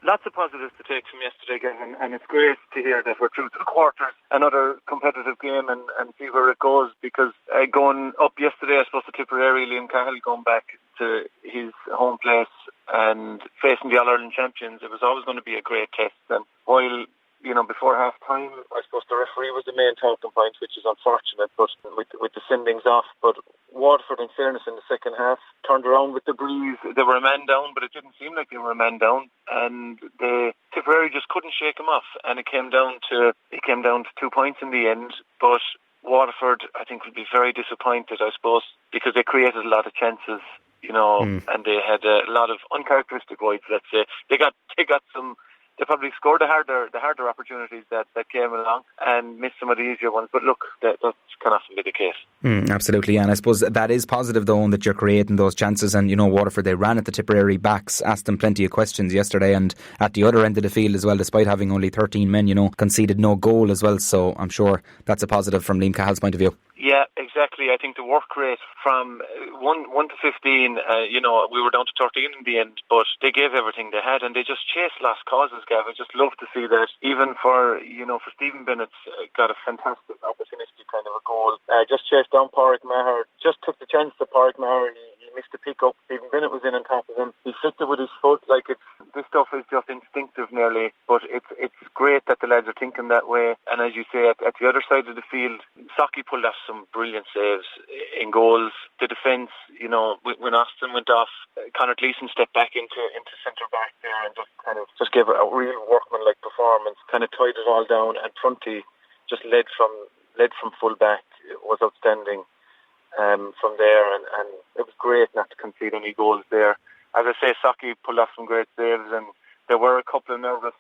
lots of positives to take from yesterday, Gavin, and it's great to hear that we're through to the quarters, another competitive game, and see where it goes, because going up yesterday, I suppose, to Tipperary, Liam Cahill going back to his home place and facing the All-Ireland champions, it was always going to be a great test. And while, before half-time, I suppose the referee was the main talking point, which is unfortunate, but with the sendings off. But Waterford, in fairness, in the second half, turned around with the breeze. They were a man down, but it didn't seem like they were a man down. And the Tipperary just couldn't shake them off. And it came down to 2 points in the end. But Waterford, I think, will be very disappointed, I suppose, because they created a lot of chances, and they had a lot of uncharacteristic wides, let's say. They got some. They probably scored the harder opportunities that came along and missed some of the easier ones. But look, that can often be the case. Absolutely, and I suppose that is positive, though, that you're creating those chances. And Waterford, they ran at the Tipperary backs, asked them plenty of questions yesterday, and at the other end of the field as well, despite having only 13 men, conceded no goal as well. So I'm sure that's a positive from Liam Cahill's point of view. Yeah, exactly. I think the work rate from 1 to 15, we were down to 13 in the end, but they gave everything they had, and they just chased lost causes, Gav. I just love to see that. Even for Stephen Bennett's got a fantastic opportunistic kind of a goal. Just chased down Pádraig Maher, just took the chance to Pádraig Maher. He missed the pick up. Stephen Bennett was in on top of him. He flicked it with his foot. This stuff is just instinctive nearly, but it's great that the lads are thinking that way. And as you say, at the other side of the field, Socky pulled off some brilliant saves in goals. The defence, when Austin went off, Conor Gleeson stepped back into centre back there and just gave a real workmanlike performance, kind of tied it all down, and Prunty just led from full back. It was outstanding from there, and it was great not to concede any goals there. As I say, Socky pulled off some great saves, and there were a couple of nervous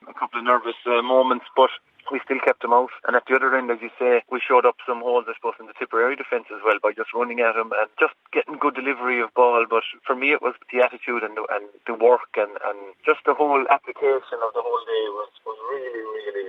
moments, but we still kept them out. And at the other end, as you say, we showed up some holes, I suppose, in the Tipperary defence as well by just running at them and just getting good delivery of ball. But for me, it was the attitude and the work and just the whole application of the whole day was really, really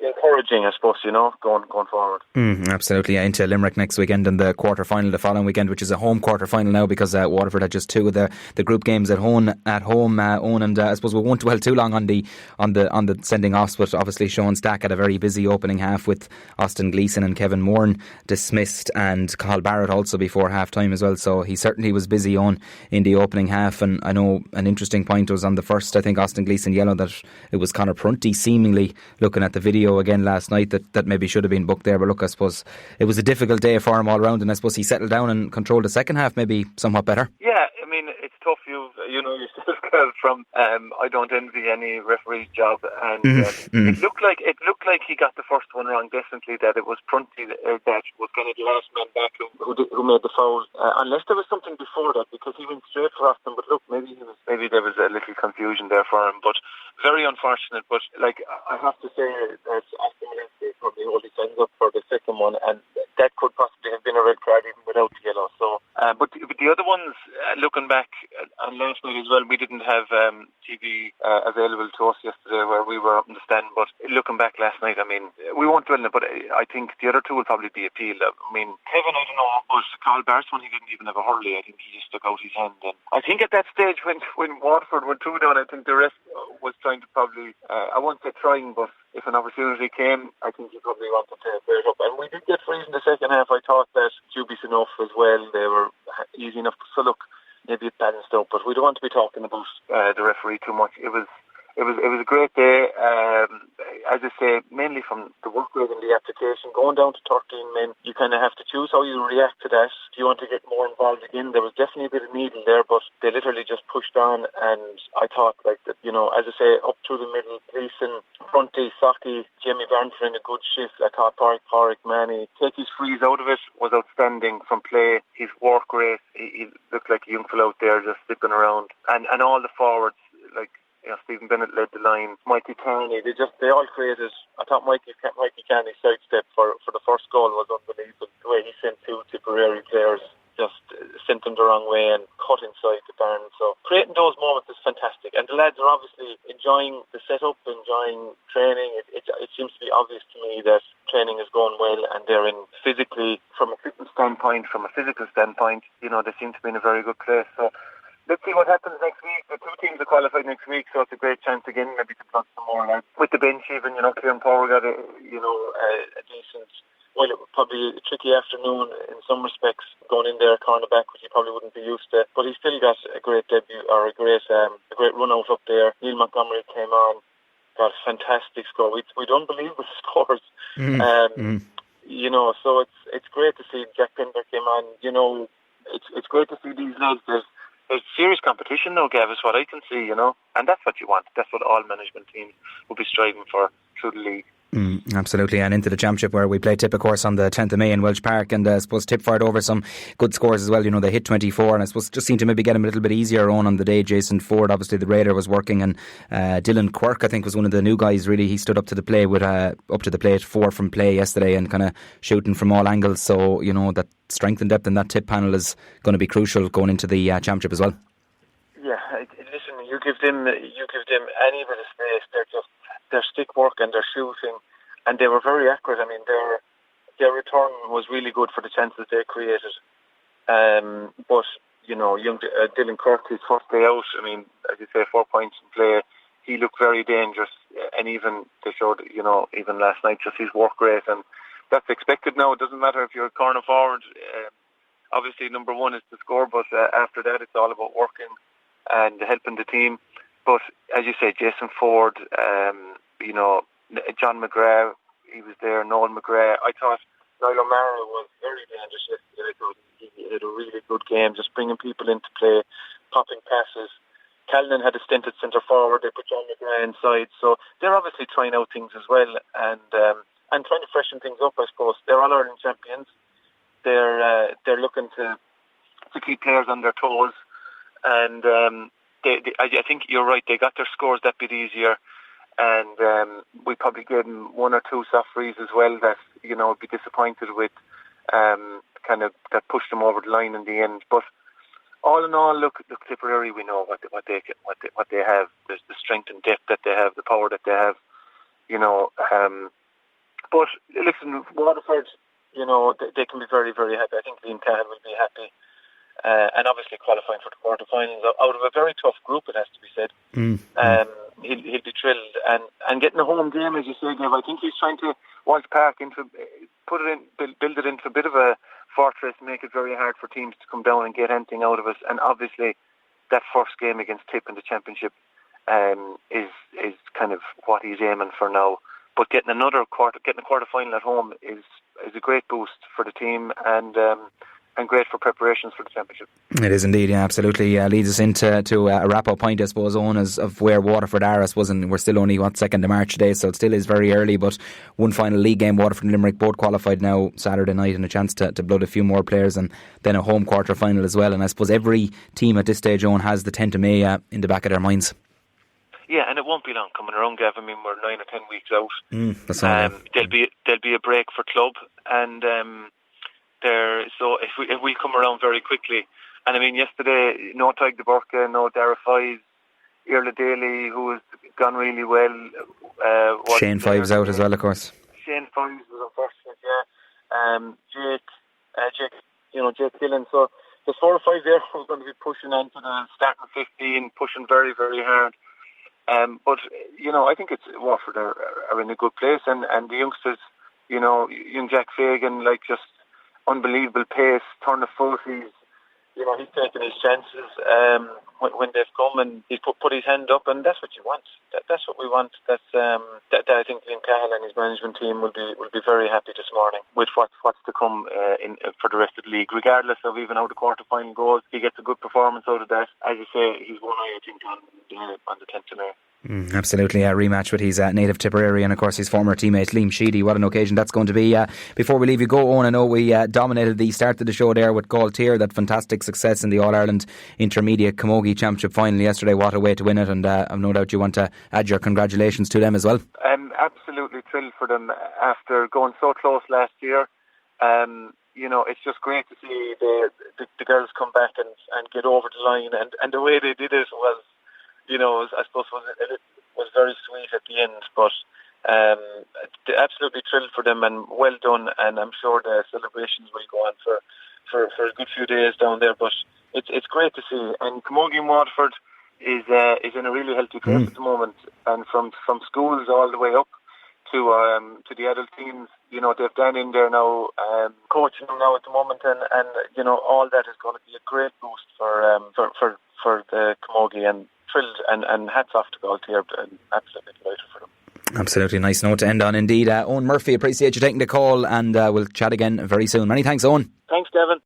encouraging, I suppose, going forward. Absolutely. Into Limerick next weekend and the quarter-final the following weekend, which is a home quarter-final now because Waterford had just 2 of the group games at home, Owen, and I suppose we won't dwell too long on the sending offs, but obviously Sean Stack had a very busy opening half with Austin Gleeson and Kevin Moran dismissed, and Cathal Barrett also before half time as well, so he certainly was busy in the opening half. And I know an interesting point was on the first, I think, Austin Gleeson yellow, that it was Conor Prunty, seemingly looking at the video again last night, that maybe should have been booked there. But look, I suppose it was a difficult day for him all round, and I suppose he settled down and controlled the second half maybe somewhat better. Yeah, I mean, it's tough. You know yourself, Carl, from I don't envy any referee's job, and it looked like he got the first one wrong. Definitely that it was Prunty that was kind of the last man back who made the foul, unless there was something before that, because he went straight for Austin. But look, maybe there was a little confusion there for him, but very unfortunate. But I have to say that Austin probably hold his hands up for the second one, and that could possibly have been a red card even without the yellow. So, but the other ones, looking back on last night as well, we didn't have TV available to us yesterday where we were up in the stand. But looking back last night, I mean, we won't dwell on it, but I think the other two will probably be appealed. I mean, Kevin, I don't know, but Cathal Barrett's one, he didn't even have a hurley. I think he just stuck out his hand. And I think at that stage when Waterford went 2 down, I think the rest was trying to probably, I won't say trying, but if an opportunity came, I think he probably wanted to bear it up. And we did get frees in the second half. I thought that dubious enough as well. They were easy enough. So look, maybe it balanced out, but we don't want to be talking about the referee too much. It was a great day, as I say, mainly from the work rate and the application. Going down to 13 men, you kind of have to choose how you react to that. Do you want to get more involved again? There was definitely a bit of needle there, but they literally just pushed on, and I thought, as I say, up through the middle, Gleeson, Prunty, Socky, Jamie Barnford in a good shift. I thought Pádraig Manny, take his frees out of it, was outstanding from play. His work rate, he looked like a young fellow out there just slipping around. And all the forwards, Stephen Bennett led the line. Mikey Carney, they all created. I thought Mikey Carney's sidestep for the first goal was unbelievable. The way he sent 2 Tipperary players, just sent them the wrong way and cut inside the barn. So creating those moments is fantastic, and the lads are obviously enjoying the setup, enjoying training. It seems to be obvious to me that training is going well, and they're in physically, from a fitness standpoint, from a physical standpoint, they seem to be in a very good place. So let's see what happens next week. The two teams are qualified next week, so it's a great chance again maybe to plug some more lads. With the bench even, Kieran Power got a decent, well, it was probably a tricky afternoon in some respects, going in there cornerback, which he probably wouldn't be used to. But he still got a great debut, or a great run out up there. Neil Montgomery came on, got a fantastic score. We'd unbelievable scores. So it's great to see Jack Pender came on. It's great to see these lads. There's serious competition now, Gav, is what I can see, and that's what you want. That's what all management teams will be striving for through the league. Absolutely, and into the championship where we play Tipp, of course, on the 10th of May in Welsh Park, and I suppose Tipp fired over some good scores as well. They hit 24, and I suppose just seemed to maybe get them a little bit easier on the day. Jason Ford, obviously the Raider, was working, and Dylan Quirk, I think, was one of the new guys. Really, he stood up to the play with up to the plate 4 from play yesterday, and kind of shooting from all angles. So that strength and depth in that Tipp panel is going to be crucial going into the championship as well. Yeah, listen, you give them any bit of space. They're just their stick work and their shooting, and they were very accurate. I mean, their return was really good for the chances they created. But young Dylan Kirk, his first day out, I mean, as you say, 4 points in play, he looked very dangerous. And even they showed, even last night, just his work rate, and that's expected now. It doesn't matter if you're a corner forward. Obviously, number one is to score, but after that, it's all about working and helping the team. But as you say, Jason Ford, John McGrath, he was there, Noel McGrath. I thought Niall O'Mara was very dangerous yesterday. I thought he had a really good game, just bringing people into play, popping passes. Callan had a stint at centre forward. They put John McGrath inside. So they're obviously trying out things as well and trying to freshen things up, I suppose. They're All-Ireland champions. They're looking to keep players on their toes. And I think you're right. They got their scores that bit easier, and we probably gave them 1 or 2 soft frees as well that would be disappointed with, kind of that pushed them over the line in the end. But all in all, look, Tipperary, we know what they have. There's the strength and depth that they have, the power that they have. But listen, Waterford, they can be very, very happy. I think Liam Cahill will be happy. And obviously qualifying for the quarterfinals out of a very tough group, it has to be said. He'll be thrilled, and getting a home game, as you say, Gav. I think he's trying to Walsh Park build it into a bit of a fortress, make it very hard for teams to come down and get anything out of it. And obviously, that first game against Tipp in the championship is kind of what he's aiming for now. But getting a quarterfinal at home is a great boost for the team, and great for preparations for the championship. It is indeed, yeah, absolutely. Leads us into a wrap-up point, I suppose, Owen, of where Waterford are, I suppose, and we're still only, 2nd of March today, so it still is very early, but one final league game, Waterford and Limerick both qualified now Saturday night, and a chance to blood a few more players, and then a home quarter-final as well. And I suppose every team at this stage, Owen, has the 10th of May in the back of their minds. Yeah, and it won't be long coming around, Gav. I mean, we're 9 or 10 weeks out. That's all. There'll be a break for club, and so if we come around very quickly, and I mean yesterday, no Tig de Burka, no Dara Fives, Irla Daly, who has gone really well. Shane Fives out as well, of course. Shane Fives was unfortunate, yeah. Jake Killen. So there's 4 or 5 there who's going to be pushing on to the starting 15, pushing very, very hard. But I think it's Waterford are in a good place, and the youngsters, young Jack Fagan, just unbelievable pace, turn of foot. He's taking his chances when they've come, and he's put his hand up, and that's what you want. That's what we want. That I think Liam Cahill and his management team will be very happy this morning with what's to come for the rest of the league. Regardless of even how the quarter-final goes, he gets a good performance out of that. As you say, he's one eye, I think, on the 10th of May. Absolutely, a rematch with his native Tipperary and of course his former teammate Liam Sheedy. What an occasion that's going to be. Before we leave you go, Owen, I know we dominated the start of the show there with Galtier, that fantastic success in the All-Ireland Intermediate Camogie Championship final yesterday. What a way to win it, and I've no doubt you want to add your congratulations to them as well. I'm absolutely thrilled for them after going so close last year. It's just great to see the girls come back and get over the line, and the way they did it was, I suppose was very sweet at the end, but absolutely thrilled for them and well done, and I'm sure the celebrations will go on for a good few days down there. But it's it's great to see. And Camogie and Waterford is in a really healthy place at the moment, and from schools all the way up to the adult teams, you know, they've Dan in there now, coaching them now at the moment, and you know, all that is going to be a great boost for the Camogie, and thrilled and hats off to Galtier, and absolutely delighted for them. Absolutely nice note to end on indeed. Eoin Murphy, appreciate you taking the call, and we'll chat again very soon. Many thanks, Eoin. Thanks, Devin.